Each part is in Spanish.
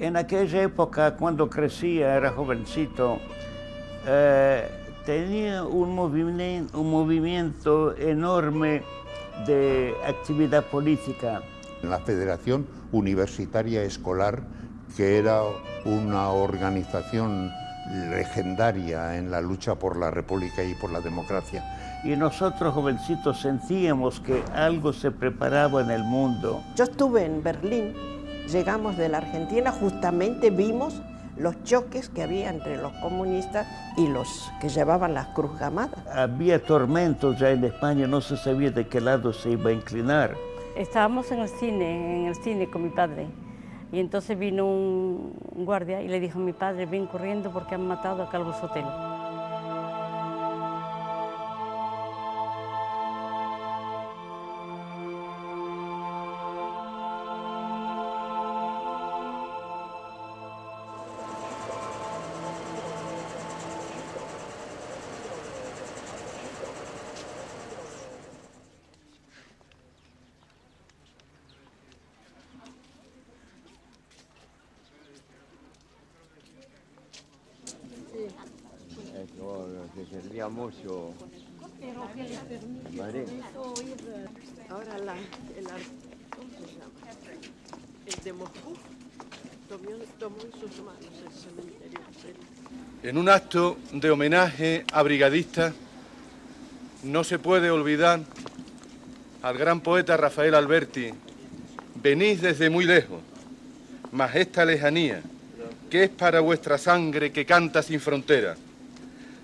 En aquella época, cuando crecía, era jovencito, tenía un movimiento enorme de actividad política. La Federación Universitaria Escolar, que era una organización legendaria en la lucha por la República y por la democracia. Y nosotros, jovencitos, sentíamos que algo se preparaba en el mundo. Yo estuve en Berlín, llegamos de la Argentina, justamente vimos los choques que había entre los comunistas y los que llevaban las cruzgamadas. Había tormentos ya en España, no se sabía de qué lado se iba a inclinar. Estábamos en el cine con mi padre, y entonces vino un guardia y le dijo a mi padre: ven corriendo porque han matado a Calvo Sotelo. Que servía mucho. Ahora ¿cómo se llama? El de Moscú tomó en sus manos el cementerio. En un acto de homenaje a brigadistas, no se puede olvidar al gran poeta Rafael Alberti: venís desde muy lejos, mas esta lejanía, que es para vuestra sangre que canta sin frontera.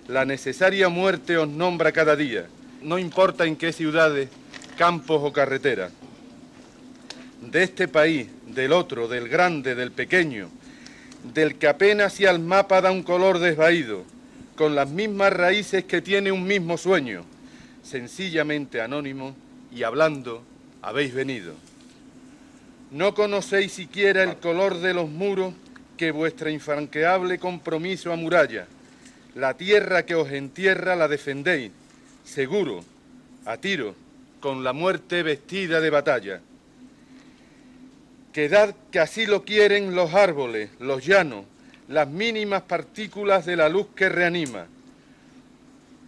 La necesaria muerte os nombra cada día, no importa en qué ciudades, campos o carreteras. De este país, del otro, del grande, del pequeño, del que apenas si al mapa da un color desvaído, con las mismas raíces que tiene un mismo sueño, sencillamente anónimo y hablando, habéis venido. No conocéis siquiera el color de los muros que vuestra infranqueable compromiso amuralla. La tierra que os entierra la defendéis, seguro, a tiro, con la muerte vestida de batalla. Quedad que así lo quieren los árboles, los llanos, las mínimas partículas de la luz que reanima.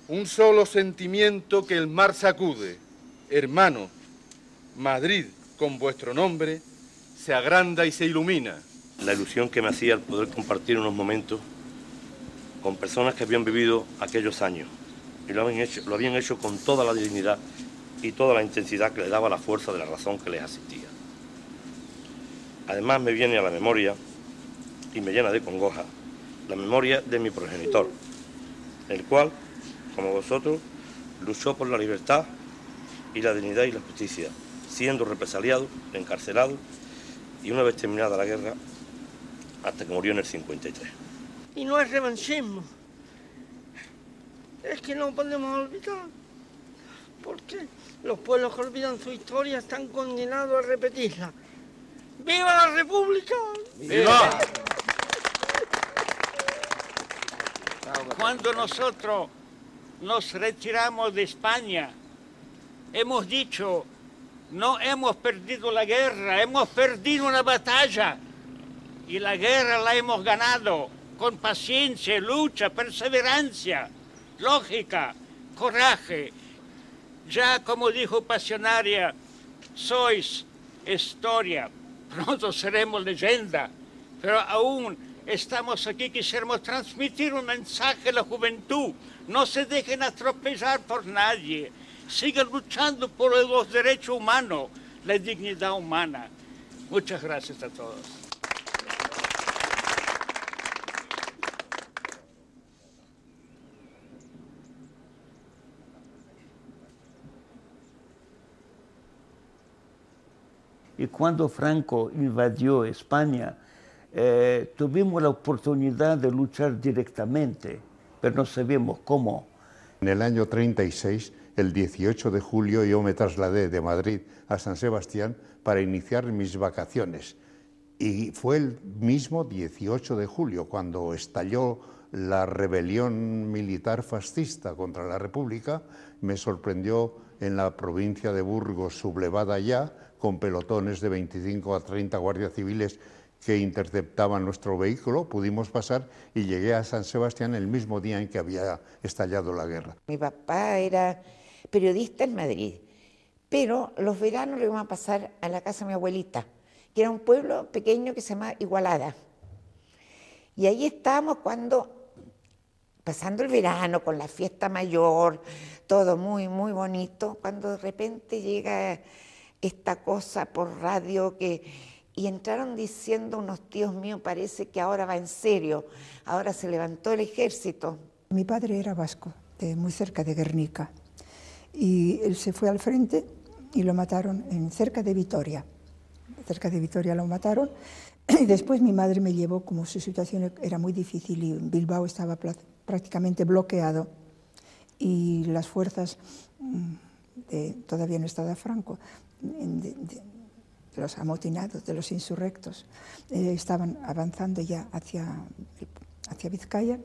Un solo sentimiento que el mar sacude, hermano, Madrid, con vuestro nombre, se agranda y se ilumina. La ilusión que me hacía el poder compartir unos momentos con personas que habían vivido aquellos años y lo habían hecho con toda la dignidad y toda la intensidad que les daba la fuerza de la razón que les asistía. Además me viene a la memoria, y me llena de congoja, la memoria de mi progenitor, el cual, como vosotros, luchó por la libertad y la dignidad y la justicia, siendo represaliado, encarcelado y una vez terminada la guerra, hasta que murió en el 53. Y no es revanchismo, es que no podemos olvidar, porque los pueblos que olvidan su historia están condenados a repetirla. ¡Viva la República! ¡Viva! Cuando nosotros nos retiramos de España, hemos dicho: no hemos perdido la guerra, hemos perdido una batalla, y la guerra la hemos ganado con paciencia, lucha, perseverancia, lógica, coraje. Ya, como dijo Pasionaria, sois historia, pronto seremos leyenda, pero aún estamos aquí, quisiéramos transmitir un mensaje a la juventud: no se dejen atropellar por nadie, sigan luchando por los derechos humanos, la dignidad humana. Muchas gracias a todos. Y cuando Franco invadió España, tuvimos la oportunidad de luchar directamente, pero no sabíamos cómo. En el año 36, el 18 de julio, yo me trasladé de Madrid a San Sebastián para iniciar mis vacaciones. Y fue el mismo 18 de julio cuando estalló la rebelión militar fascista contra la República. Me sorprendió en la provincia de Burgos, sublevada ya, con pelotones de 25 a 30 guardias civiles que interceptaban nuestro vehículo, pudimos pasar y llegué a San Sebastián el mismo día en que había estallado la guerra. Mi papá era periodista en Madrid, pero los veranos lo íbamos a pasar a la casa de mi abuelita, que era un pueblo pequeño que se llama Igualada. Y ahí estábamos pasando el verano con la fiesta mayor, todo muy, muy bonito, cuando de repente llega esta cosa por radio y entraron diciendo unos tíos míos, parece que ahora va en serio, ahora se levantó el ejército. Mi padre era vasco, muy cerca de Guernica, y él se fue al frente y lo mataron cerca de Vitoria. Cerca de Vitoria lo mataron, y después mi madre me llevó, como su situación era muy difícil y Bilbao estaba prácticamente bloqueado, y las fuerzas, todavía no estaba Franco, de los amotinados, de los insurrectos, estaban avanzando ya hacia Vizcaya.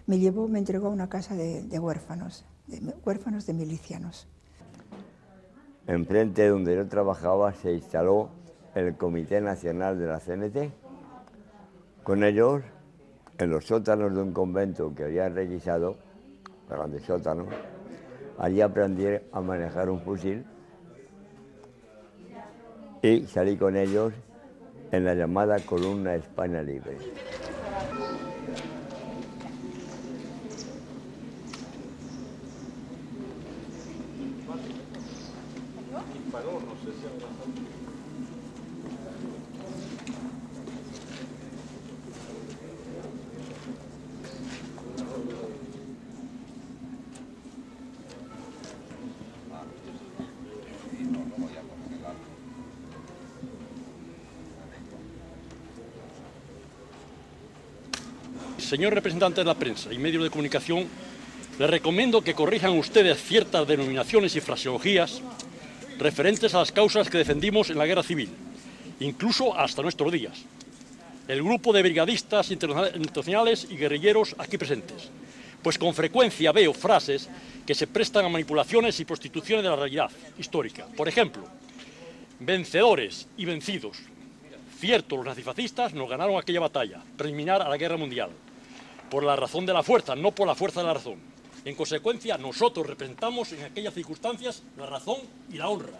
Me entregó a una casa de huérfanos de milicianos. Enfrente de donde yo trabajaba se instaló el Comité Nacional de la CNT. Con ellos, en los sótanos de un convento que había requisado, grandes sótanos, allí aprendí a manejar un fusil y salí con ellos en la llamada Columna España Libre. Señor representante de la prensa y medios de comunicación, les recomiendo que corrijan ustedes ciertas denominaciones y fraseologías referentes a las causas que defendimos en la guerra civil, incluso hasta nuestros días. El grupo de brigadistas internacionales y guerrilleros aquí presentes, pues con frecuencia veo frases que se prestan a manipulaciones y prostituciones de la realidad histórica. Por ejemplo, vencedores y vencidos. Cierto, los nazifascistas nos ganaron aquella batalla preliminar a la guerra mundial, por la razón de la fuerza, no por la fuerza de la razón. En consecuencia, nosotros representamos en aquellas circunstancias la razón y la honra.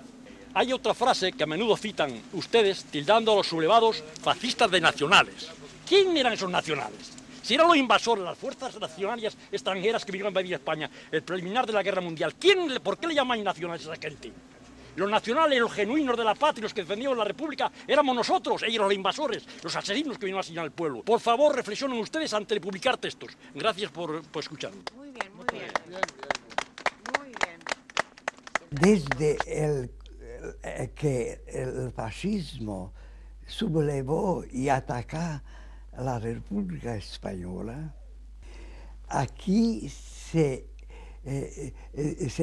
Hay otra frase que a menudo citan ustedes, tildando a los sublevados fascistas de nacionales. ¿Quién eran esos nacionales? Si eran los invasores, las fuerzas nacionales extranjeras que vinieron a invadir España, el preliminar de la guerra mundial. ¿Por qué le llaman nacionales a esa gente? Los nacionales, los genuinos de la patria, los que defendíamos la República, éramos nosotros, ellos los invasores, los asesinos que vinieron a asesinar al pueblo. Por favor, reflexionen ustedes antes de publicar textos. Gracias por escucharme. Muy bien, muy bien. Muy bien. Desde que el fascismo sublevó y atacó a la República Española, aquí se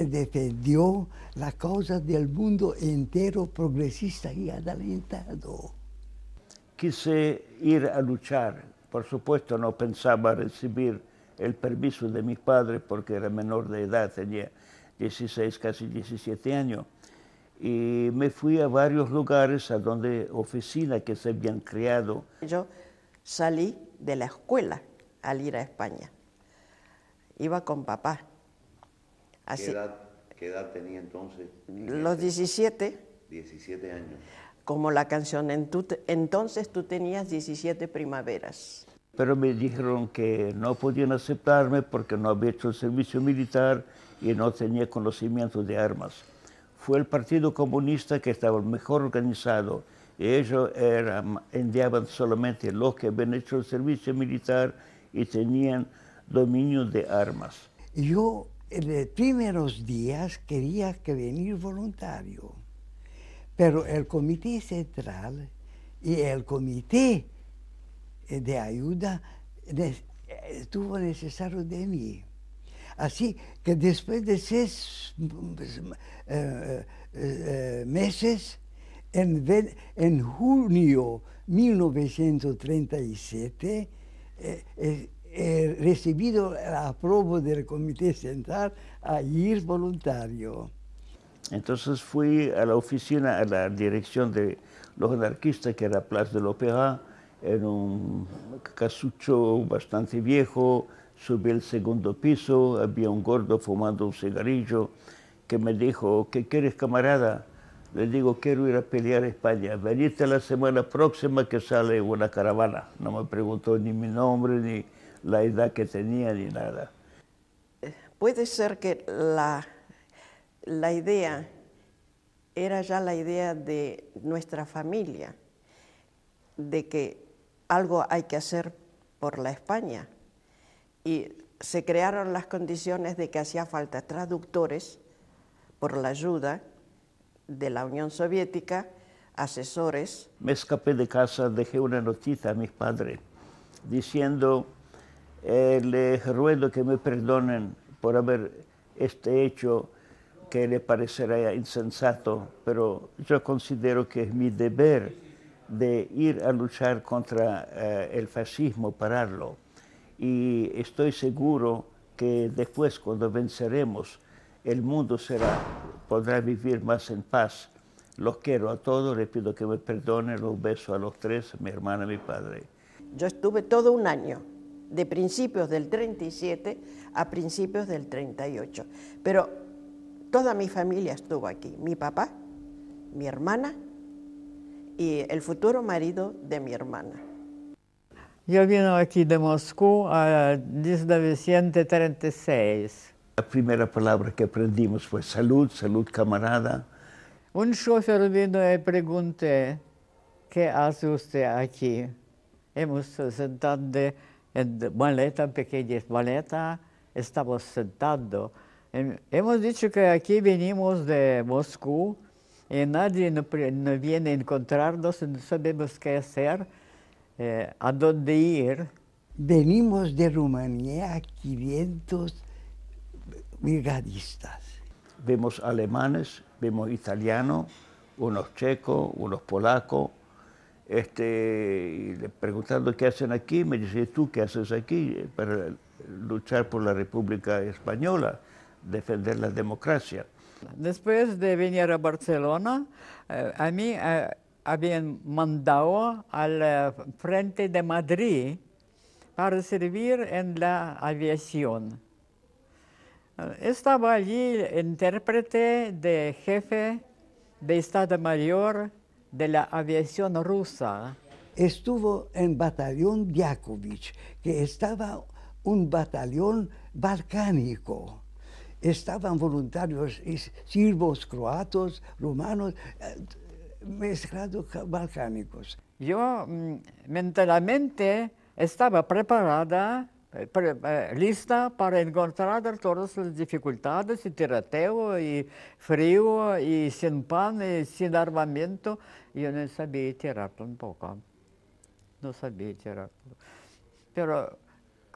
defendió la causa del mundo entero progresista y adelantado. Quise ir a luchar. Por supuesto, no pensaba recibir el permiso de mi padre porque era menor de edad, tenía 16, casi 17 años. Y me fui a varios lugares a donde oficinas que se habían creado. Yo salí de la escuela al ir a España. Iba con papá. Así, ¿Qué edad tenía entonces? Los 17. 17 años. Como la canción, entonces tú tenías 17 primaveras. Pero me dijeron que no podían aceptarme porque no había hecho el servicio militar y no tenía conocimiento de armas. Fue el Partido Comunista que estaba mejor organizado. Y ellos enviaban solamente los que habían hecho el servicio militar y tenían dominio de armas. Yo en los primeros días quería que venir voluntario, pero el Comité Central y el Comité de Ayuda estuvo necesario de mí. Así que después de 6 meses, en junio de 1937, he recibido el aprobo del Comité Central a ir voluntario. Entonces fui a la oficina, a la dirección de los anarquistas, que era Place de l'Opéra, en un casucho bastante viejo. Subí al segundo piso, había un gordo fumando un cigarrillo que me dijo, ¿qué quieres, camarada? Le digo, quiero ir a pelear a España. Venite la semana próxima que sale una caravana. No me preguntó ni mi nombre, ni la edad que tenía, ni nada. Puede ser que la idea era ya la idea de nuestra familia, de que algo hay que hacer por la España. Y se crearon las condiciones de que hacía falta traductores por la ayuda de la Unión Soviética, asesores. Me escapé de casa, dejé una notita a mis padres diciendo, les ruego que me perdonen por haber hecho que le parecerá insensato, pero yo considero que es mi deber de ir a luchar contra el fascismo, pararlo. Y estoy seguro que después, cuando venceremos, el mundo podrá vivir más en paz. Los quiero a todos, les pido que me perdonen, los beso a los tres, a mi hermana y mi padre. Yo estuve todo un año, de principios del 37 a principios del 38, pero toda mi familia estuvo aquí, mi papá, mi hermana y el futuro marido de mi hermana. Yo vine aquí de Moscú en 1936. La primera palabra que aprendimos fue salud, salud camarada. Un chofer vino y pregunté, ¿qué hace usted aquí? Hemos sentado en maleta, pequeñas maletas, estamos sentados. Hemos dicho que aquí venimos de Moscú y nadie no viene a encontrarnos, no sabemos qué hacer. ¿A dónde ir? Venimos de Rumanía 500 brigadistas. Vemos alemanes, vemos italianos, unos checos, unos polacos. Y preguntando qué hacen aquí, me dice, ¿tú qué haces aquí? Para luchar por la República Española, defender la democracia. Después de venir a Barcelona, a mí habían mandado al frente de Madrid para servir en la aviación. Estaba allí intérprete de jefe de Estado Mayor de la aviación rusa. Estuvo en batallón Diakovich, que estaba un batallón balcánico. Estaban voluntarios sirvos, croatos, rumanos, mezclados balcánicos. Yo mentalmente estaba preparada, lista para encontrar todas las dificultades y tiroteo y frío y sin pan y sin armamento. Yo no sabía tirar tampoco, no sabía tirar. Pero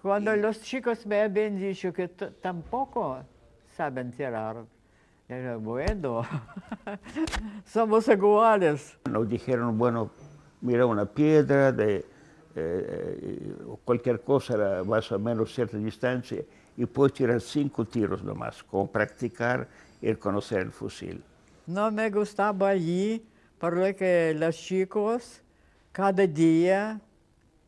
cuando los chicos me habían dicho que tampoco saben tirar, bueno, somos iguales. Nos dijeron, bueno, mira una piedra, cualquier cosa, más o menos cierta distancia, y puedes tirar 5 tiros nomás, como practicar y conocer el fusil. No me gustaba allí, porque los chicos cada día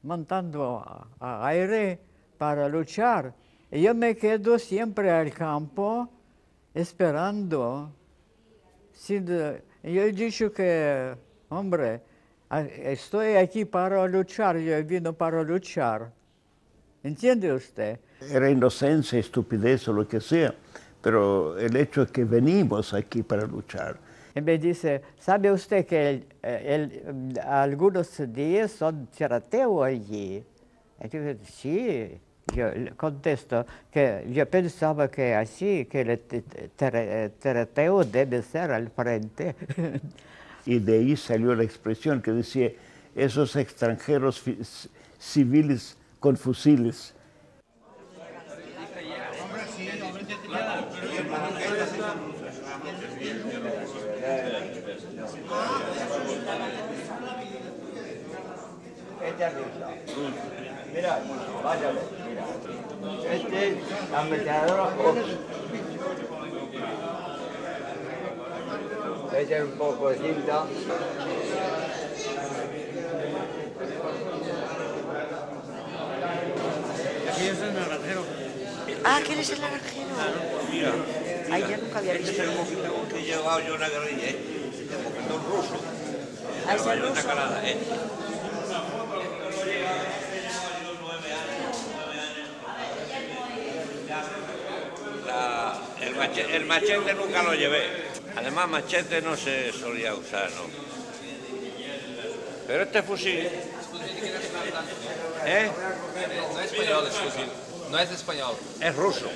montando a aire para luchar. Y yo me quedo siempre al campo esperando. Yo he dicho que, hombre, estoy aquí para luchar, yo vino para luchar. ¿Entiende usted? Era inocencia, estupidez o lo que sea, pero el hecho es que venimos aquí para luchar. Y me dice, ¿sabe usted que algunos días son tiroteos allí? Y yo digo, sí. Yo contesto que yo pensaba que así, que el tiroteo debe ser al frente. Y de ahí salió la expresión que decía, esos extranjeros civiles con fusiles. Mira, váyale, mira. Este es ametralladora Fox. Este es un poco de cinta. Ah, que eres el naranjero. Mira. Ay, yo nunca había visto el mojito. Que he llevado yo una guerrilla, de mojito ruso. Ah, ¿es el ruso? Una calada, El machete nunca lo llevé. Además, machete no se solía usar, ¿no? Pero este fusil... ¿Eh? No es español, es fusil. No es español. Es ruso.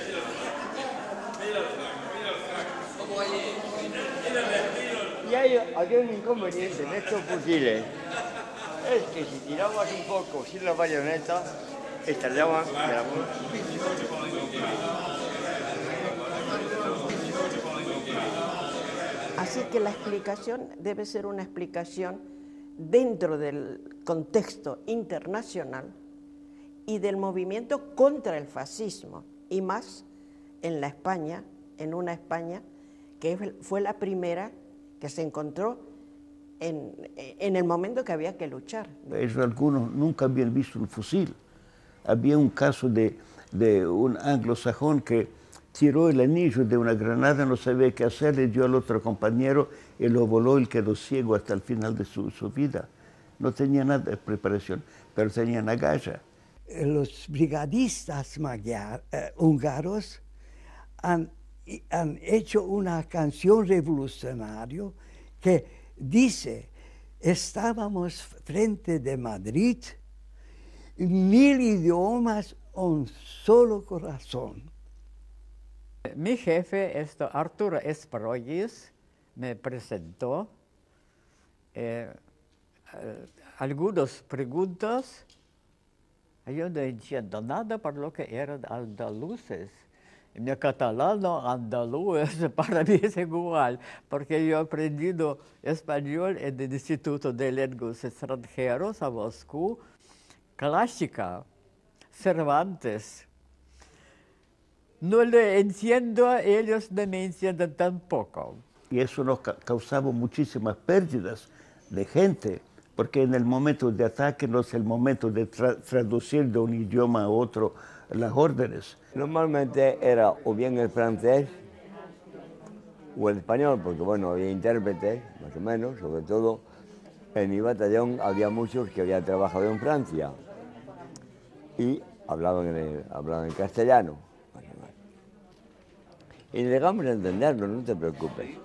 Y había un inconveniente en estos fusiles, es que si tirabas un poco sin la bayoneta, estallaban de la mano. Así que la explicación debe ser una explicación dentro del contexto internacional y del movimiento contra el fascismo, y más en la España, en una España que fue la primera que se encontró en el momento que había que luchar. Ellos algunos nunca habían visto un fusil. Había un caso de un anglosajón que tiró el anillo de una granada, no sabía qué hacer, le dio al otro compañero y lo voló y quedó ciego hasta el final de su vida. No tenía nada de preparación, pero tenían agallas. Los brigadistas húngaros han hecho una canción revolucionaria que dice: estábamos frente de Madrid, 1000 idiomas, un solo corazón. Mi jefe, Arturo Esparroyes, me presentó algunas preguntas. Yo no entiendo nada por lo que eran andaluces. Mi catalán andaluz para mí es igual, porque yo he aprendido español en el Instituto de Lenguas Extranjeras a Moscú, clásica, Cervantes. No le entiendo, ellos no me entienden tampoco. Y eso nos causaba muchísimas pérdidas de gente, porque en el momento de ataque no es el momento de traducir de un idioma a otro las órdenes. Normalmente era o bien el francés o el español, porque bueno, había intérpretes, más o menos, sobre todo en mi batallón había muchos que habían trabajado en Francia y hablaban en castellano. Y llegamos a entenderlo, no te preocupes.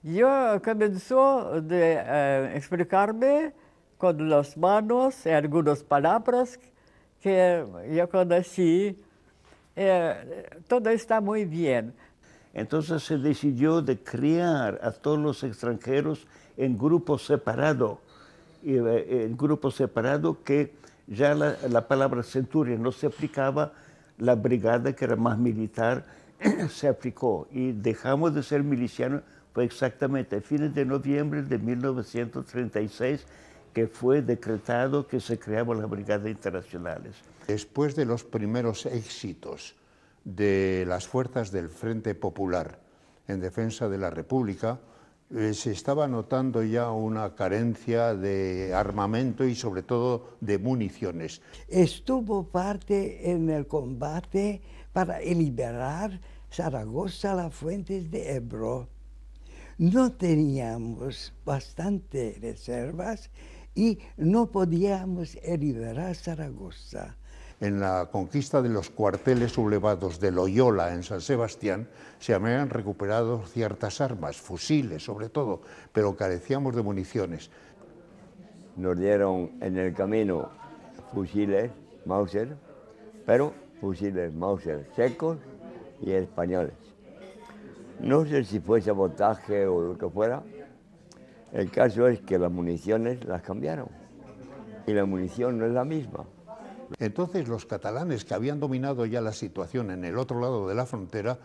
Yo comenzó a explicarme con las manos algunas palabras que yo conocí. Todo está muy bien. Entonces se decidió de criar a todos los extranjeros en grupos separados, que ya la palabra centuria no se aplicaba, la brigada, que era más militar, se aplicó, y dejamos de ser milicianos. Fue exactamente a fines de noviembre de 1936 que fue decretado que se creaban las brigadas internacionales. Después de los primeros éxitos de las fuerzas del Frente Popular en defensa de la República, se estaba notando ya una carencia de armamento y sobre todo de municiones. Estuvo parte en el combate para liberar Zaragoza, las fuentes de Ebro. No teníamos bastantes reservas y no podíamos liberar Zaragoza. En la conquista de los cuarteles sublevados de Loyola en San Sebastián se habían recuperado ciertas armas, fusiles sobre todo, pero carecíamos de municiones. Nos dieron en el camino fusiles Mauser, pero fusiles Mauser secos y españoles. No sé si fue sabotaje o lo que fuera, el caso es que las municiones las cambiaron y la munición no es la misma. Entonces los catalanes, que habían dominado ya la situación en el otro lado de la frontera,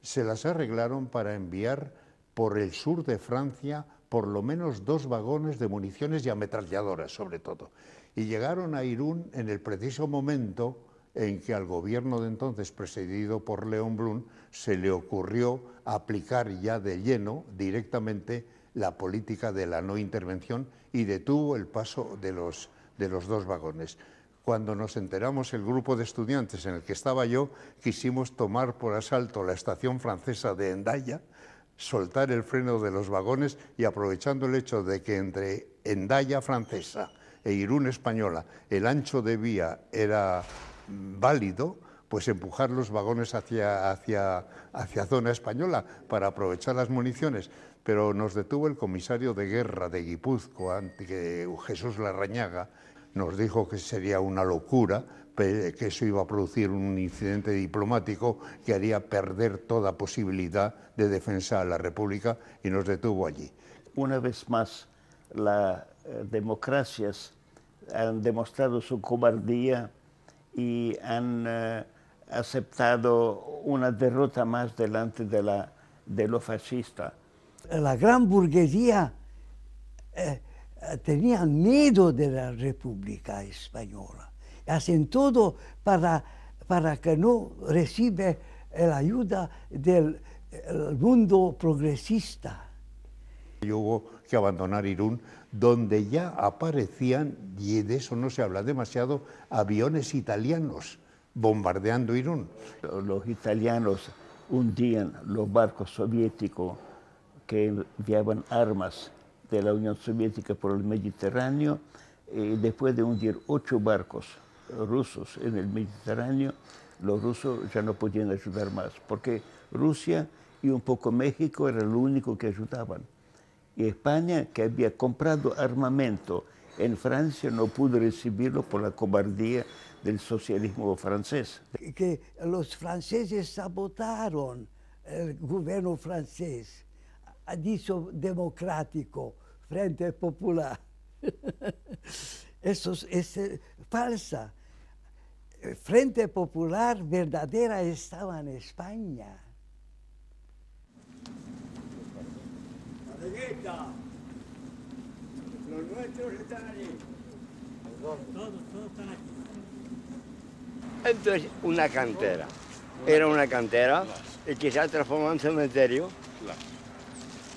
se las arreglaron para enviar por el sur de Francia por lo menos 2 vagones de municiones y ametralladoras, sobre todo. Y llegaron a Irún en el preciso momento en que al gobierno de entonces, presidido por León Blum, se le ocurrió aplicar ya de lleno, directamente, la política de la no intervención y detuvo el paso de los 2 vagones. Cuando nos enteramos, el grupo de estudiantes en el que estaba yo, quisimos tomar por asalto la estación francesa de Hendaya, soltar el freno de los vagones y, aprovechando el hecho de que entre Hendaya francesa e Irún española el ancho de vía era válido, pues empujar los vagones hacia zona española para aprovechar las municiones. Pero nos detuvo el comisario de guerra de Guipúzcoa, Jesús Larrañaga. Nos dijo que sería una locura, que eso iba a producir un incidente diplomático que haría perder toda posibilidad de defensa a la República, y nos detuvo allí. Una vez más, las democracias han demostrado su cobardía y han aceptado una derrota más delante de lo fascista. La gran burguesía tenía miedo de la República Española. Hacen todo para que no reciba la ayuda del mundo progresista. Y hubo que abandonar Irún, donde ya aparecían, y de eso no se habla demasiado, aviones italianos bombardeando Irún. Los italianos hundían los barcos soviéticos que enviaban armas de la Unión Soviética por el Mediterráneo, y después de hundir 8 barcos rusos en el Mediterráneo, los rusos ya no podían ayudar más, porque Rusia y un poco México era lo único que ayudaban. Y España, que había comprado armamento en Francia, no pudo recibirlo por la cobardía del socialismo francés. Que los franceses sabotaron el gobierno francés, ha dicho democrático, Frente Popular. Eso es falsa. Frente Popular verdadera estaba en España. Los nuestros están allí. Todos están aquí. Esto es una cantera. Era una cantera y que se ha transformado en cementerio.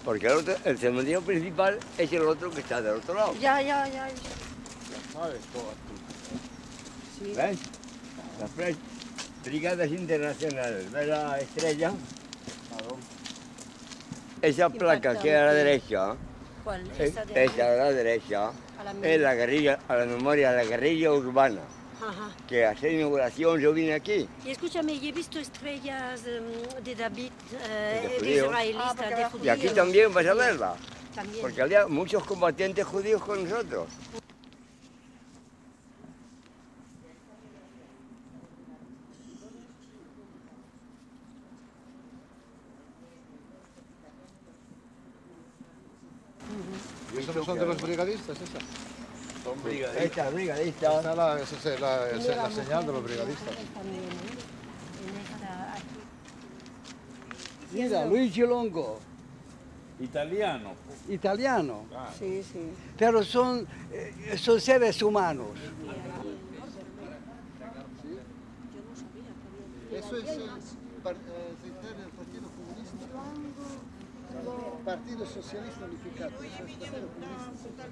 Porque el cementerio principal es el otro que está del otro lado. Ya. ¿Sabes? Sí. ¿Ves? Las brigadas internacionales. ¿Ves la estrella? Esa placa que a la derecha, ¿Cuál? esa a la derecha, es la guerrilla, a la memoria de la guerrilla urbana. Ajá. Que a hacer inauguración yo vine aquí. Y escúchame, yo he visto estrellas de David, De de judíos. israelitas, de judíos. Y aquí también vas a verla. También. Porque había muchos combatientes judíos con nosotros. ¿Y esos no son de los brigadistas, esas? Son brigadistas. Esta brigadista. Esa es la señal de los brigadistas. Mira, Luigi Longo. Italiano. Italiano. Claro. Sí. Pero son seres humanos. Eso es el Partido Comunista. Partido Socialista Unificado. Eso es Partido Comunista.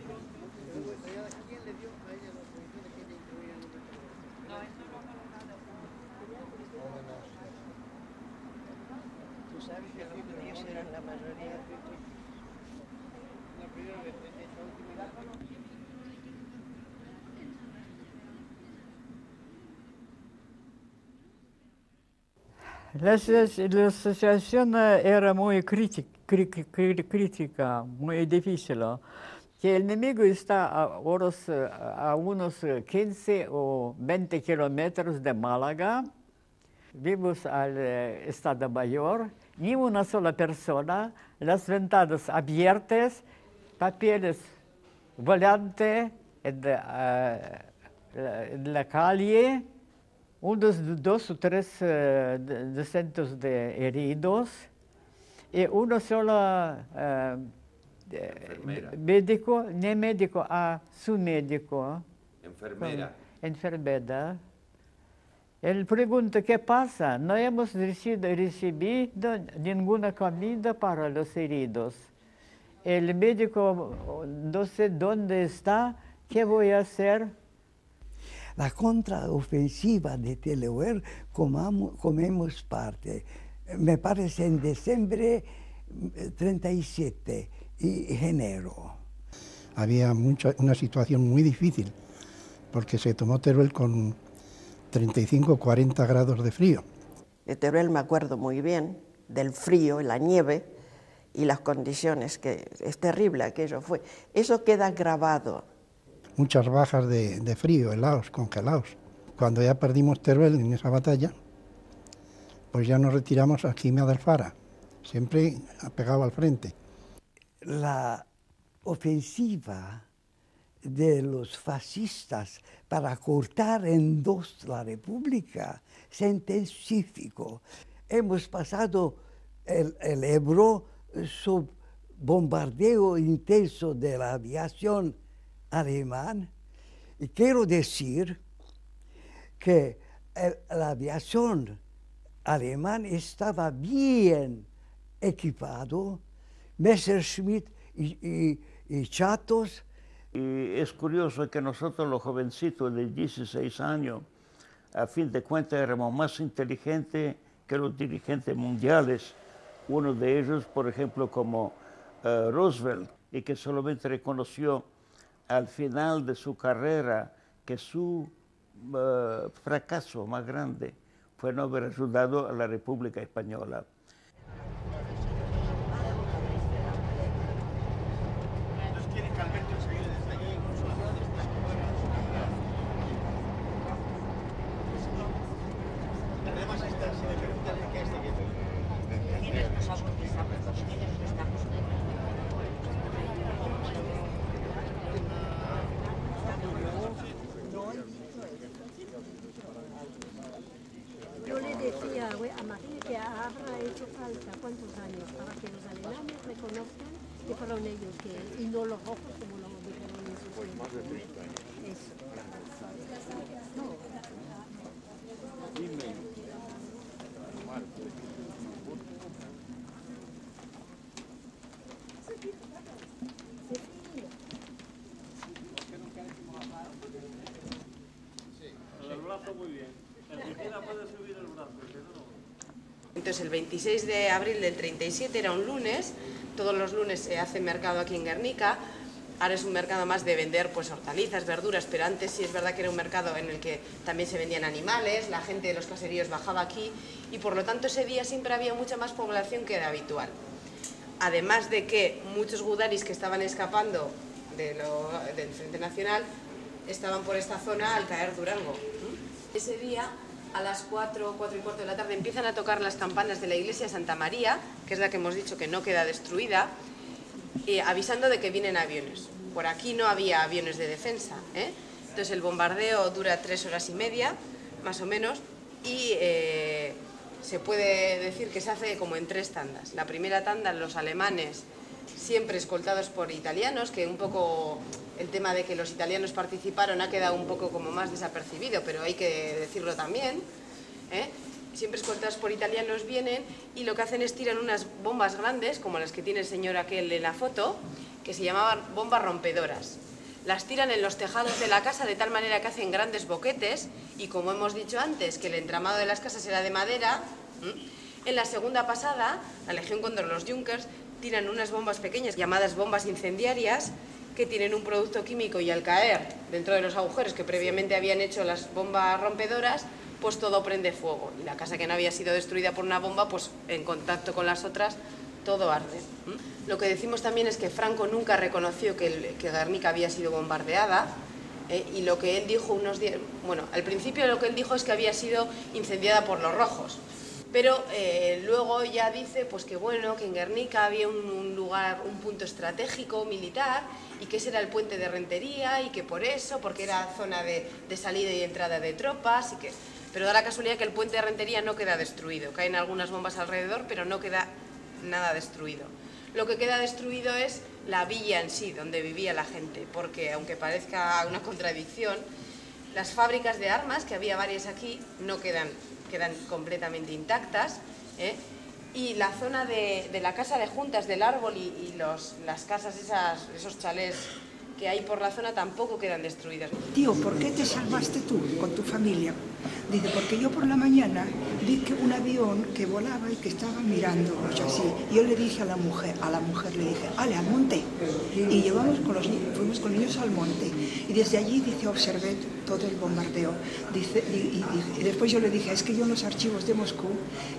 Tú sabes que los judíos eran la mayoría de La situación era muy crítica, muy difícil. Que el enemigo está a unos 15 o 20 kilómetros de Málaga. Vimos al Estado Mayor, ni una sola persona, las ventanas abiertas, papeles volantes en la calle, unos 2 o 3 cientos de heridos, y uno solo médico, no médico, su médico. Enfermera. Enfermera. Él pregunta, ¿qué pasa? No hemos recibido ninguna comida para los heridos. El médico no sé dónde está, ¿qué voy a hacer? la contraofensiva de Teruel comemos parte. Me parece en diciembre 37 y enero. Había una situación muy difícil, porque se tomó Teruel con 35-40 grados de frío. De Teruel me acuerdo muy bien, del frío, la nieve y las condiciones, que es terrible aquello fue. Eso queda grabado. Muchas bajas de frío, helados, congelados. Cuando ya perdimos Teruel en esa batalla, pues ya nos retiramos a Quimia del Fara, siempre pegado al frente. La ofensiva de los fascistas para cortar en dos la República se intensificó. Hemos pasado el Ebro sob bombardeo intenso de la aviación alemana, y quiero decir que la aviación alemana estaba bien equipado, Messerschmitt y Chatos. Y es curioso que nosotros los jovencitos de 16 años, a fin de cuentas éramos más inteligentes que los dirigentes mundiales. Uno de ellos, por ejemplo, como Roosevelt, y que solamente reconoció al final de su carrera que su fracaso más grande fue no haber ayudado a la República Española. Yo le decía a María que habrá hecho falta cuántos años para que los alemanes reconozcan que fueron ellos y no los rojos como lo dijeron en su tiempo. Más de 30 años. Eso. No. Dime. El brazo muy bien. El que quiera puede subir el brazo, el que no. Entonces el 26 de abril del 37 era un lunes, todos los lunes se hace mercado aquí en Guernica, ahora es un mercado más de vender pues hortalizas, verduras, pero antes sí es verdad que era un mercado en el que también se vendían animales, la gente de los caseríos bajaba aquí y por lo tanto ese día siempre había mucha más población que era habitual. Además de que muchos gudaris que estaban escapando del Frente Nacional estaban por esta zona al caer Durango. Ese día, a las 4 y cuarto de la tarde, empiezan a tocar las campanas de la iglesia Santa María, que es la que hemos dicho que no queda destruida, avisando de que vienen aviones. Por aquí no había aviones de defensa, ¿eh? Entonces el bombardeo dura 3 horas y media, más o menos, y se puede decir que se hace como en 3 tandas. La primera tanda, los alemanes, siempre escoltados por italianos, que un poco el tema de que los italianos participaron ha quedado un poco como más desapercibido, pero hay que decirlo también, ¿eh? Siempre escoltados por italianos vienen y lo que hacen es tiran unas bombas grandes, como las que tiene el señor aquel en la foto, que se llamaban bombas rompedoras. Las tiran en los tejados de la casa de tal manera que hacen grandes boquetes y como hemos dicho antes, que el entramado de las casas era de madera, en la segunda pasada, la Legión Cóndor, los Junkers, tiran unas bombas pequeñas llamadas bombas incendiarias que tienen un producto químico y al caer dentro de los agujeros que previamente habían hecho las bombas rompedoras, pues todo prende fuego. Y la casa que no había sido destruida por una bomba, pues en contacto con las otras, todo arde. Lo que decimos también es que Franco nunca reconoció que Guernica había sido bombardeada, y lo que él dijo unos días... Bueno, al principio lo que él dijo es que había sido incendiada por los rojos. Pero luego ya dice pues que bueno, que en Guernica había un lugar, un punto estratégico militar y que ese era el puente de Rentería y que por eso, porque era zona de salida y entrada de tropas y que... Pero da la casualidad que el puente de Rentería no queda destruido, caen algunas bombas alrededor pero no queda nada destruido. Lo que queda destruido es la villa en sí, donde vivía la gente, porque aunque parezca una contradicción, las fábricas de armas, que había varias aquí, no quedan completamente intactas, ¿eh? Y la zona de la casa de juntas del árbol y las casas esos chalés que hay por la zona tampoco quedan destruidas. Tío, ¿por qué te salvaste tú con tu familia? Dice, porque yo por la mañana vi que un avión que volaba y que estaba mirándonos así. Yo le dije a la mujer le dije, ale, al monte. Y fuimos con los niños al monte. Y desde allí, dice, observé todo el bombardeo. Dice, y después yo le dije, es que yo en los archivos de Moscú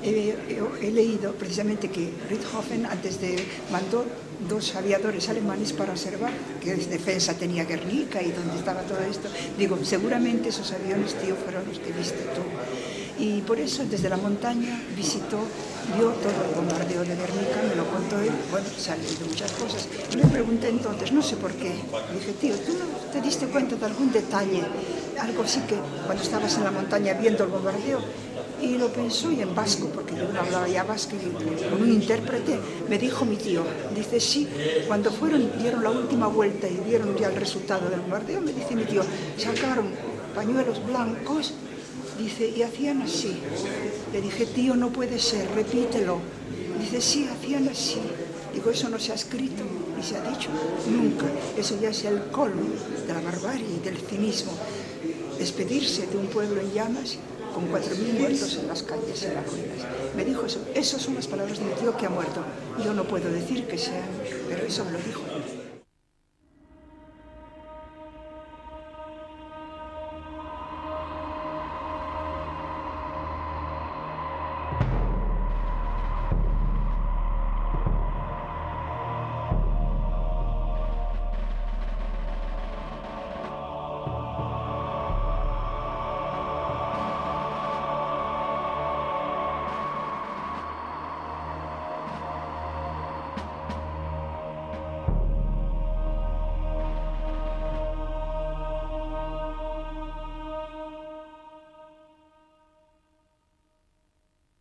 he leído precisamente que Richthofen mandó 2 aviadores alemanes para observar qué defensa tenía Guernica y dónde estaba todo esto. Digo, seguramente esos aviones, tío, fueron los que viste tú. Y por eso desde la montaña vio todo el bombardeo de Guernica, me lo contó él, bueno, se han leído muchas cosas. Yo le pregunté entonces, no sé por qué, dije, tío, ¿tú no te diste cuenta de algún detalle, algo así que cuando estabas en la montaña viendo el bombardeo? Y lo pensó y en vasco, porque yo no hablaba ya vasco, y con un intérprete me dijo mi tío, dice, sí, cuando dieron la última vuelta y vieron ya el resultado del bombardeo, me dice mi tío, sacaron pañuelos blancos, dice, y hacían así. Le dije, tío, no puede ser, repítelo. Dice, sí, hacían así. Digo, eso no se ha escrito ni se ha dicho nunca. Eso ya es el colmo de la barbarie y del cinismo. Despedirse de un pueblo en llamas con 4.000 muertos en las calles, en las ruinas. Me dijo eso. Esas son las palabras de mi tío que ha muerto. Yo no puedo decir que sean, pero eso me lo dijo.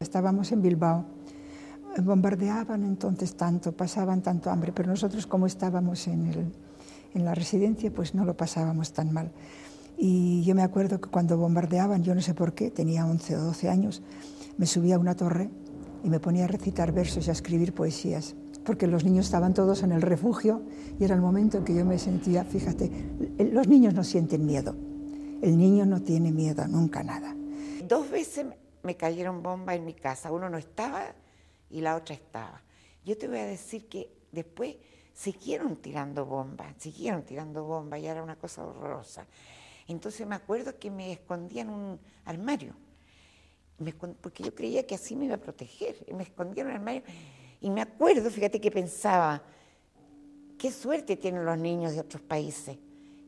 Estábamos en Bilbao, bombardeaban entonces tanto, pasaban tanto hambre, pero nosotros como estábamos en la residencia, pues no lo pasábamos tan mal. Y yo me acuerdo que cuando bombardeaban, yo no sé por qué, tenía 11 o 12 años, me subía a una torre y me ponía a recitar versos y a escribir poesías, porque los niños estaban todos en el refugio y era el momento en que yo me sentía, fíjate, los niños no sienten miedo, el niño no tiene miedo nunca nada. 2 veces me cayeron bombas en mi casa, uno no estaba y la otra estaba. Yo te voy a decir que después siguieron tirando bombas y era una cosa horrorosa. Entonces me acuerdo que me escondía en un armario, porque yo creía que así me iba a proteger, y me escondía en un armario y me acuerdo, fíjate que pensaba, qué suerte tienen los niños de otros países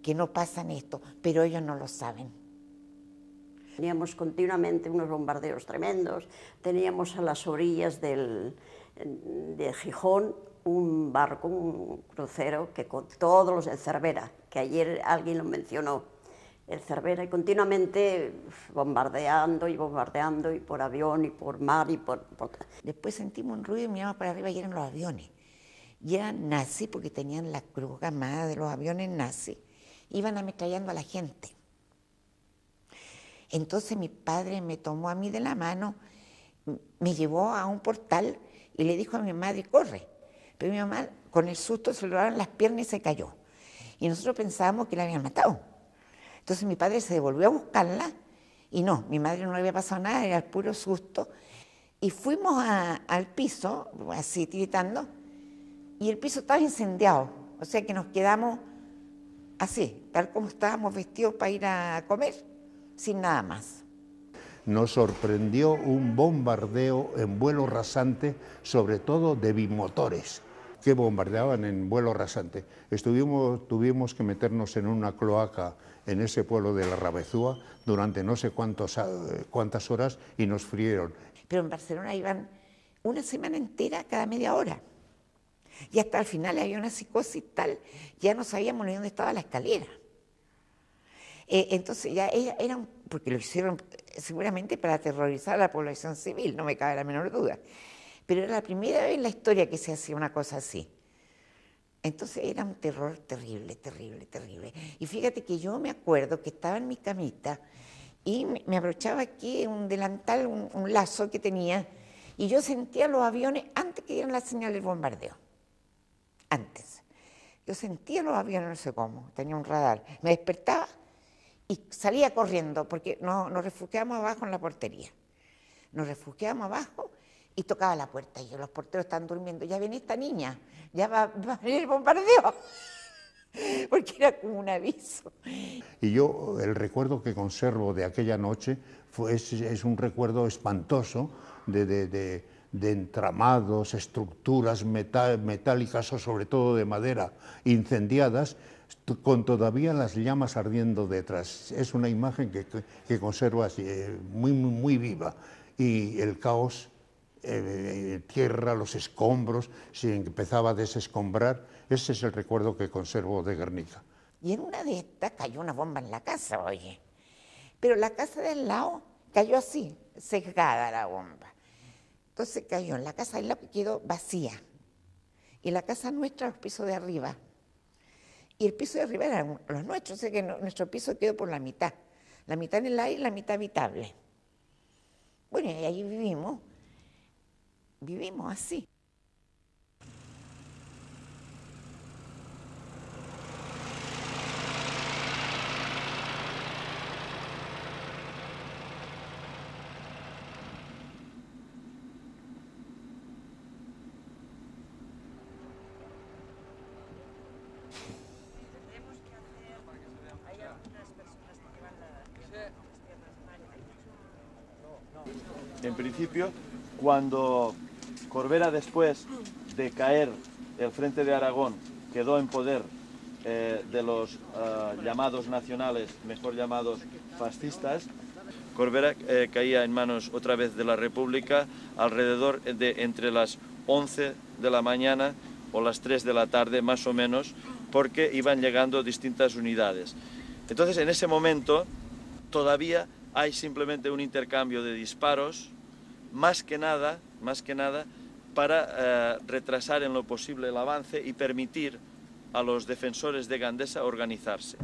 que no pasan esto, pero ellos no lo saben. Teníamos continuamente unos bombardeos tremendos, teníamos a las orillas de Gijón un barco, un crucero, que con todos los del Cervera, que ayer alguien lo mencionó, el Cervera, y continuamente bombardeando y por avión y por mar y por... Después sentimos un ruido y miramos para arriba y eran los aviones. Y eran nazis porque tenían la cruz armada de los aviones nazis, iban ametrallando a la gente. Entonces mi padre me tomó a mí de la mano, me llevó a un portal y le dijo a mi madre, corre. Pero mi mamá, con el susto, se le doblaron las piernas y se cayó. Y nosotros pensábamos que la habían matado. Entonces mi padre se devolvió a buscarla y no, mi madre no le había pasado nada, era el puro susto. Y fuimos al piso, así tiritando, y el piso estaba incendiado. O sea que nos quedamos así, tal como estábamos vestidos para ir a comer, sin nada más. Nos sorprendió un bombardeo en vuelo rasante, sobre todo de bimotores, que bombardeaban en vuelo rasante. Tuvimos que meternos en una cloaca en ese pueblo de la Rabezúa durante no sé cuántas horas y nos frieron. Pero en Barcelona iban una semana entera cada media hora. Y hasta el final había una psicosis tal, ya no sabíamos ni dónde estaba la escalera. Entonces ya eran, porque lo hicieron seguramente para aterrorizar a la población civil, no me cabe la menor duda. Pero era la primera vez en la historia que se hacía una cosa así. Entonces era un terror terrible, terrible, terrible. Y fíjate que yo me acuerdo que estaba en mi camita y me abrochaba aquí un delantal, un lazo que tenía, y yo sentía los aviones antes que dieran la señal del bombardeo. Antes. Yo sentía los aviones, no sé cómo, tenía un radar. Me despertaba y salía corriendo, porque nos refugiamos abajo en la portería. Nos refugiamos abajo y tocaba la puerta. Y los porteros están durmiendo. Ya viene esta niña, ya va a venir el bombardeo. Porque era como un aviso. Y yo, el recuerdo que conservo de aquella noche es un recuerdo espantoso de entramados, estructuras metálicas o sobre todo de madera incendiadas, con todavía las llamas ardiendo detrás. Es una imagen que conservo así, muy viva. Y el caos, tierra, los escombros, se empezaba a desescombrar. Ese es el recuerdo que conservo de Guernica. Y en una de estas cayó una bomba en la casa, oye. Pero la casa del lado cayó así, sesgada la bomba. Entonces cayó en la casa del lado que quedó vacía. Y la casa nuestra, los pisos de arriba. Y el piso de arriba eran los nuestros, o sea que nuestro piso quedó por la mitad. La mitad en el aire y la mitad habitable. Bueno, y ahí vivimos así. En principio, cuando Corbera, después de caer el Frente de Aragón, quedó en poder de los llamados nacionales, mejor llamados fascistas, Corbera caía en manos otra vez de la República alrededor de entre las 11 de la mañana o las 3 de la tarde, más o menos, porque iban llegando distintas unidades. Entonces, en ese momento, todavía hay simplemente un intercambio de disparos, más que nada para retrasar en lo posible el avance y permitir a los defensores de Gandesa organizarse.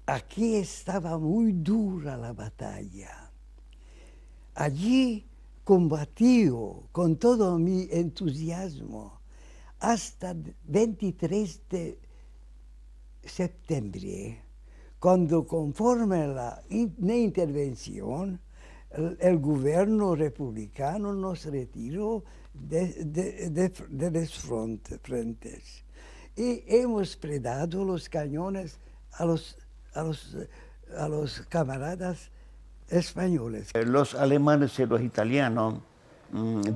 Aquí estaba muy dura la batalla. Allí combatió con todo mi entusiasmo hasta 23 de septiembre, cuando conforme la intervención, el gobierno republicano nos retiró de los frentes y hemos predado los cañones a los camaradas españoles. Los alemanes y los italianos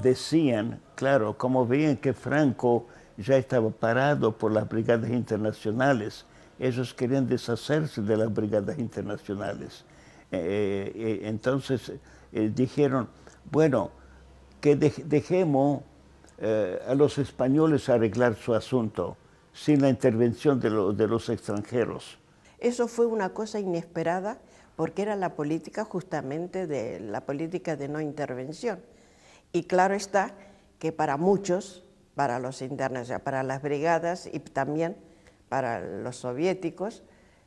decían, claro, como veían que Franco ya estaba parado por las brigadas internacionales, ellos querían deshacerse de las brigadas internacionales. Entonces dijeron, bueno, que dejemos a los españoles arreglar su asunto sin la intervención de los extranjeros. Eso fue una cosa inesperada porque era la política justamente de la política de no intervención. Y claro está que para muchos, para los internacionales, para las brigadas y también para los soviéticos,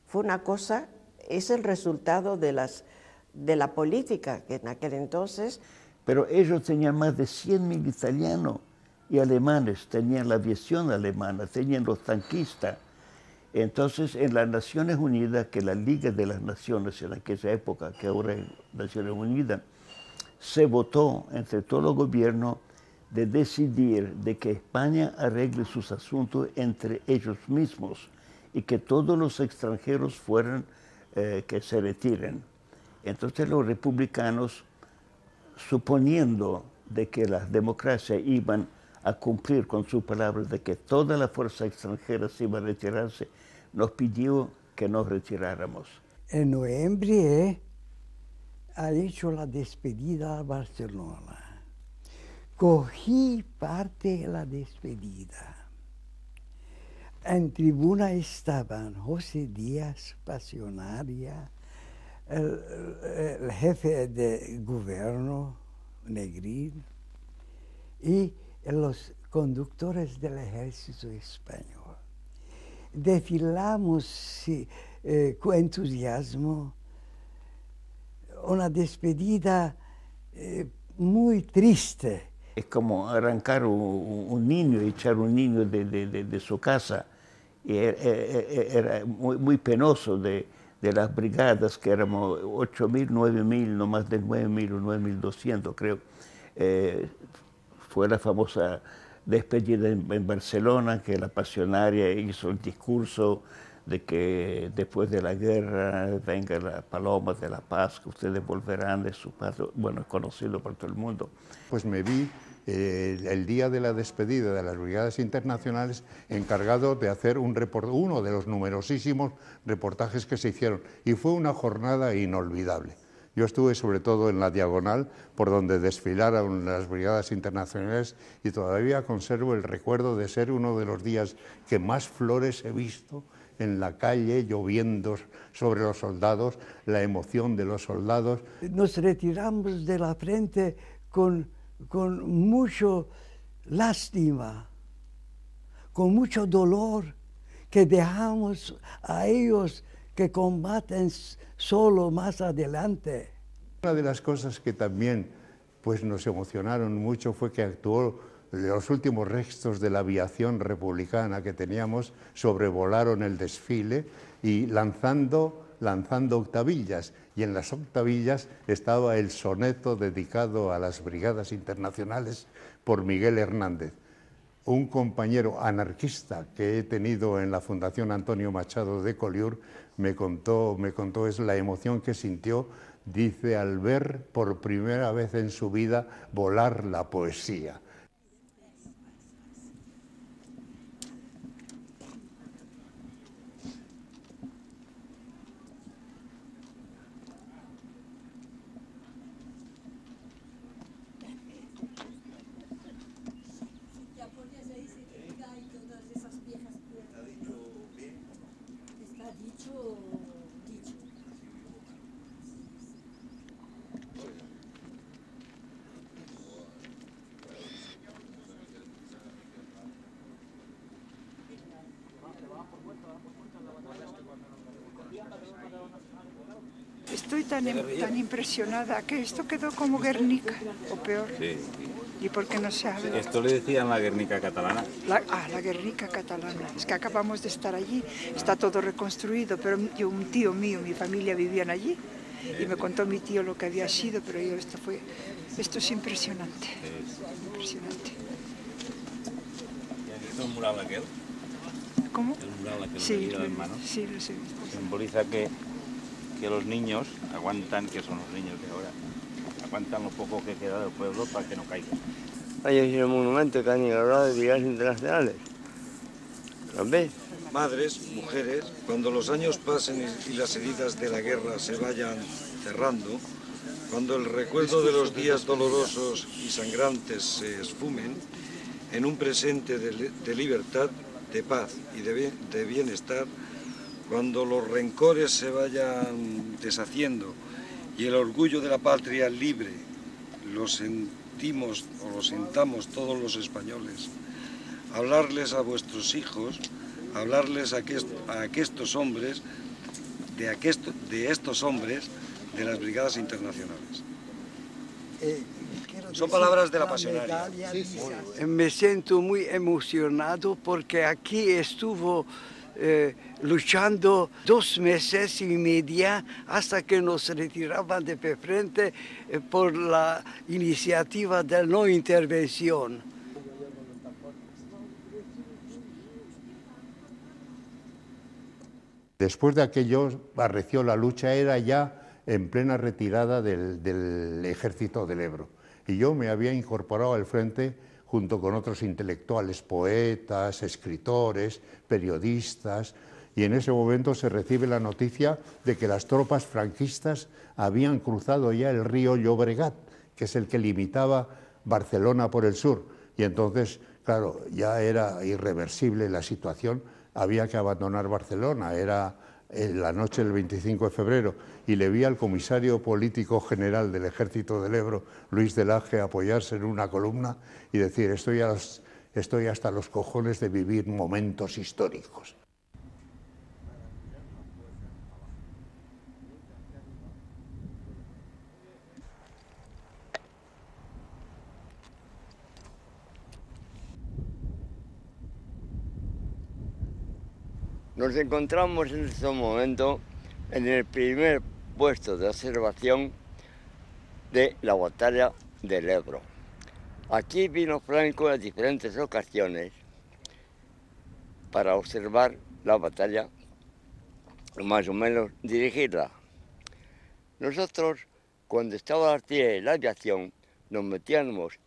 fue una cosa, es el resultado de la política que en aquel entonces... Pero ellos tenían más de 100.000 italianos y alemanes, tenían la aviación alemana, tenían los tanquistas. Entonces, en las Naciones Unidas, que la Liga de las Naciones en aquella época, que ahora es Naciones Unidas, se votó entre todos los gobiernos de decidir de que España arregle sus asuntos entre ellos mismos y que todos los extranjeros fueran que se retiren. Entonces los republicanos, suponiendo de que las democracias iban a cumplir con sus palabras de que toda la fuerza extranjera se iba a retirarse, nos pidió que nos retiráramos. En noviembre ha hecho la despedida a Barcelona. Cogí parte en la despedida. En tribuna estaban José Díaz Pasionaria, el jefe de gobierno, Negrín, y los conductores del ejército español. Desfilamos con entusiasmo, una despedida muy triste. Es como arrancar un niño, echar un niño de su casa. Y era muy penoso de las brigadas, que éramos 8.000, 9.000, no más de 9.000 o 9.200, creo. Fue la famosa despedida en Barcelona, que la Pasionaria hizo el discurso de que después de la guerra venga la paloma de la paz, que ustedes volverán de su paz. Bueno, es conocido por todo el mundo. Pues me vi el día de la despedida de las Brigadas Internacionales encargado de hacer uno de los numerosísimos reportajes que se hicieron, y fue una jornada inolvidable. Yo estuve sobre todo en la diagonal por donde desfilaron las Brigadas Internacionales y todavía conservo el recuerdo de ser uno de los días que más flores he visto en la calle, lloviendo sobre los soldados, la emoción de los soldados. Nos retiramos de la frente con mucho lástima, con mucho dolor, que dejamos a ellos que combaten solo más adelante. Una de las cosas que también pues, nos emocionaron mucho fue que actuó los últimos restos de la aviación republicana que teníamos, sobrevolaron el desfile y lanzando octavillas, y en las octavillas estaba el soneto dedicado a las Brigadas Internacionales por Miguel Hernández, un compañero anarquista que he tenido en la Fundación Antonio Machado de Collioure. Me contó es la emoción que sintió, dice, al ver por primera vez en su vida volar la poesía. Estoy tan impresionada que esto quedó como Guernica, o peor. Sí. ¿Y por qué no se habla? Esto le decían la Guernica catalana. La Guernica catalana. Es que acabamos de estar allí, está todo reconstruido, pero un tío mío, mi familia vivían allí, y me contó mi tío lo que había sido, pero esto es impresionante. Impresionante. ¿Y has visto el mural aquel? ¿Cómo? El mural aquel sí, de las manos. Sí, lo sé. Simboliza que los niños aguantan, que son los niños de ahora, aguantan lo poco que queda del pueblo para que no caiga. Hay un monumento que han inaugurado de Brigadas Internacionales. ¿Lo ves? Madres, mujeres, cuando los años pasen y las heridas de la guerra se vayan cerrando, cuando el recuerdo de los días dolorosos y sangrantes se esfumen, en un presente de libertad, de paz y de bienestar, cuando los rencores se vayan deshaciendo y el orgullo de la patria libre lo sentimos o lo sintamos todos los españoles, hablarles a vuestros hijos, hablarles a estos hombres, de estos hombres de las Brigadas Internacionales. Son palabras de la Pasionaria. Me siento muy emocionado porque aquí estuvo luchando 2 meses y medio hasta que nos retiraban de frente por la iniciativa de no intervención. Después de aquello, arreció la lucha, era ya en plena retirada del ejército del Ebro. Y yo me había incorporado al frente junto con otros intelectuales, poetas, escritores, periodistas, y en ese momento se recibe la noticia de que las tropas franquistas habían cruzado ya el río Llobregat, que es el que limitaba Barcelona por el sur, y entonces, claro, ya era irreversible la situación, había que abandonar Barcelona, era la noche del 25 de febrero, y le vi al comisario político general del Ejército del Ebro, Luis de Laje, apoyarse en una columna y decir, estoy hasta los cojones de vivir momentos históricos. Nos encontramos en este momento en el primer puesto de observación de la batalla del Ebro. Aquí vino Franco en diferentes ocasiones para observar la batalla, más o menos dirigirla. Nosotros, cuando estaba la artillería y la aviación, nos metíamos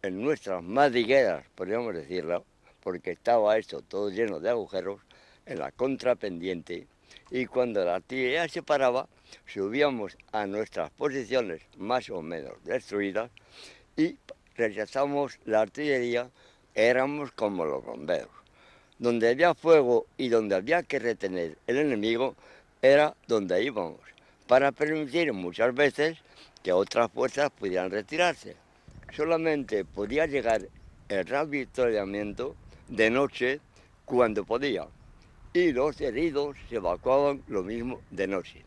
en nuestras madrigueras, podríamos decirlo, porque estaba esto todo lleno de agujeros, en la contrapendiente, y cuando la artillería se paraba, subíamos a nuestras posiciones más o menos destruidas y rechazamos la artillería, éramos como los bomberos. Donde había fuego y donde había que retener el enemigo era donde íbamos, para permitir muchas veces que otras fuerzas pudieran retirarse. Solamente podía llegar el reavituallamiento de noche cuando podía, y los heridos se evacuaban lo mismo de noche.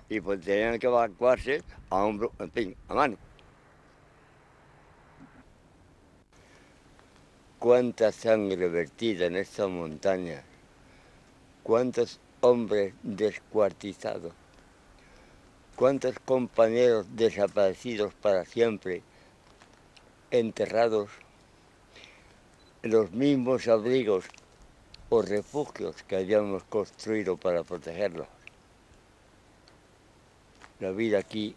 Y pues tenían que evacuarse a hombro, en fin, a mano. Cuánta sangre vertida en esta montaña, cuántos hombres descuartizados, cuántos compañeros desaparecidos para siempre, enterrados en los mismos abrigos o refugios que habíamos construido para protegerlos. La vida aquí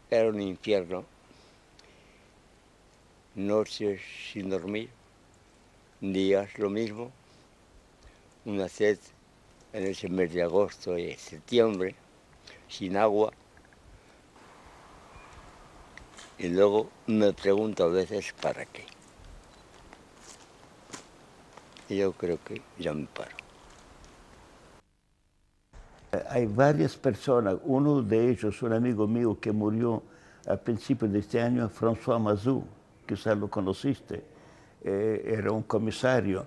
era un infierno, noches sin dormir, días lo mismo, una sed en ese mes de agosto y septiembre, sin agua. Y luego me pregunto a veces ¿para qué? Y yo creo que ya me paro. Hay varias personas, uno de ellos, un amigo mío que murió a principios de este año, François Mazou, quizás lo conociste, era un comisario.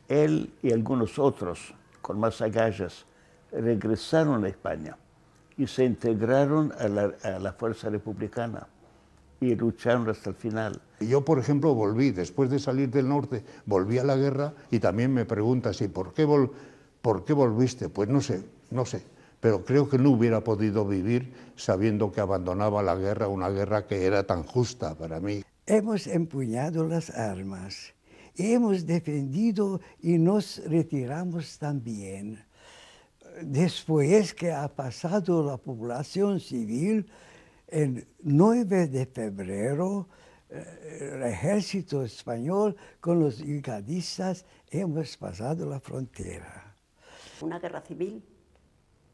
Él y algunos otros, con más agallas, regresaron a España y se integraron a la fuerza republicana y lucharon hasta el final. Yo, por ejemplo, volví, después de salir del norte, volví a la guerra y también me preguntas, ¿y por qué volviste? Pues no sé, pero creo que no hubiera podido vivir sabiendo que abandonaba la guerra, una guerra que era tan justa para mí. Hemos empuñado las armas, hemos defendido y nos retiramos también. Después que ha pasado la población civil, el 9 de febrero, el ejército español con los brigadistas hemos pasado la frontera. Una guerra civil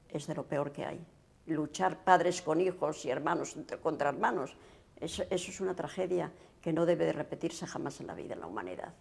es de lo peor que hay. Luchar padres con hijos y hermanos contra hermanos, eso es una tragedia que no debe de repetirse jamás en la vida, en la humanidad.